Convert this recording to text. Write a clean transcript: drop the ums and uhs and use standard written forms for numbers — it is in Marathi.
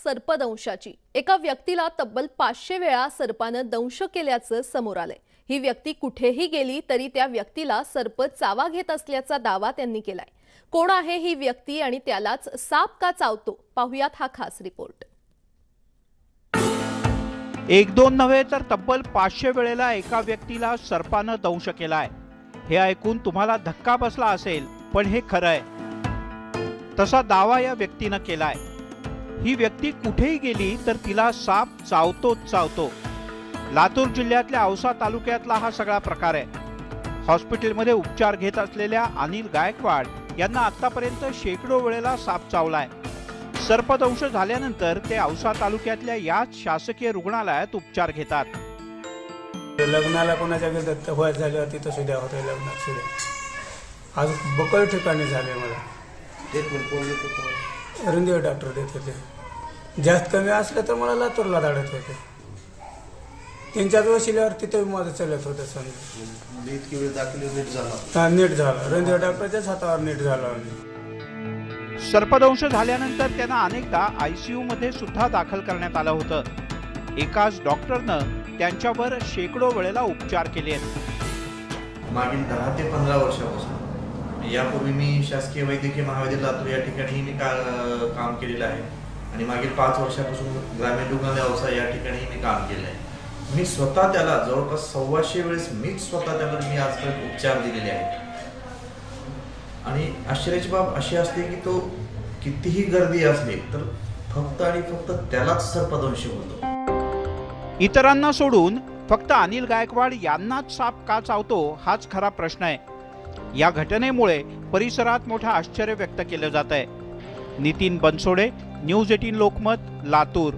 सर्पदंशाची। एका व्यक्तीला तब्बल 500 वेळा सर्पानं दंश केल्याचं समोर आलंय। ही व्यक्ती कुठेही गेली तरी त्या व्यक्तीला सर्प चावा घेत असल्याचा दावा त्यांनी केलाय। कोण आहे ही व्यक्ती आणि त्यालाच साप का चावतो, पाहुयात हा खास रिपोर्ट। एक दोन नव्हे तर तब्बल 500 वेळेला एका व्यक्तीला सर्पानं दंश केलाय। हे ऐकून तुम्हाला धक्का बसला असेल, पण हे खरं आहे। तसा दावा या व्यक्तीनं केलाय। ही व्यक्ती कुठेही गेली तर तिला साप चावतोच चावतो। लातूर जिल्ह्यातल्या औसा तालुक्यातला हा सगळा प्रकार आहे। हॉस्पिटलमध्ये उपचार घेत असलेल्या अनिल गायकवाड यांना आतापर्यंत शेकडो वेळेला साप चावलाय। सर्पदंश झाल्यानंतर ते औसा तालुक्यातल्या याच शासकीय रुग्णालयात उपचार घेतात। लग्नाला कोणाच्या गेलं होय झालं तिथं सुद्धा होतं, लग्नात सुद्धा आज बकळ ठिकाणी झाले। मला रणदेव डॉक्टर देत होते। जास्त कमी असलं तर मला लातूरला धाडत होते। 3-4 वर्षावर तिथे माझं चालत होतं। समजा इतकी वेळ दाखल नीट झालं, रणदेव डॉक्टरच्याच हातावर नीट झालं। सर्पदंश झाल्यानंतर त्यांना अनेकदा ICU मध्ये सुद्धा दाखल करण्यात आलं होतं। एकाच डॉक्टरनं त्यांच्यावर शेकडो वेळेला उपचार केले आहेत। मागील 10 ते 15 वर्षापासून यापूर्वी मी शासकीय वैद्यकीय महाविद्यालय लातूर या ठिकाणी मी काम केलेलं आहे आणि मागील 5 वर्षापासून ग्रामीण रुग्णालय औसा या ठिकाणी मी काम केलं आहे। मी स्वतः त्याला जवळपास 125 वेळेस मीच स्वतः त्याला मी आजपर्यंत उपचार दिलेले आहेत। आणि आश्चर्याची बाब अशी असते की तो कितीही गर्दी असली तर फक्त आणि फक्त त्यालाच सर्पदंश होतो। इतरांना सोडून फक्त अनिल गायकवाड यांनाच साप का चावतो हाच खरा प्रश्न आहे। या घटनेमुळे परिसरात मोठं आश्चर्य व्यक्त केलं जात आहे। नितीन बनसोडे, न्यूज 18 लोकमत, लातूर।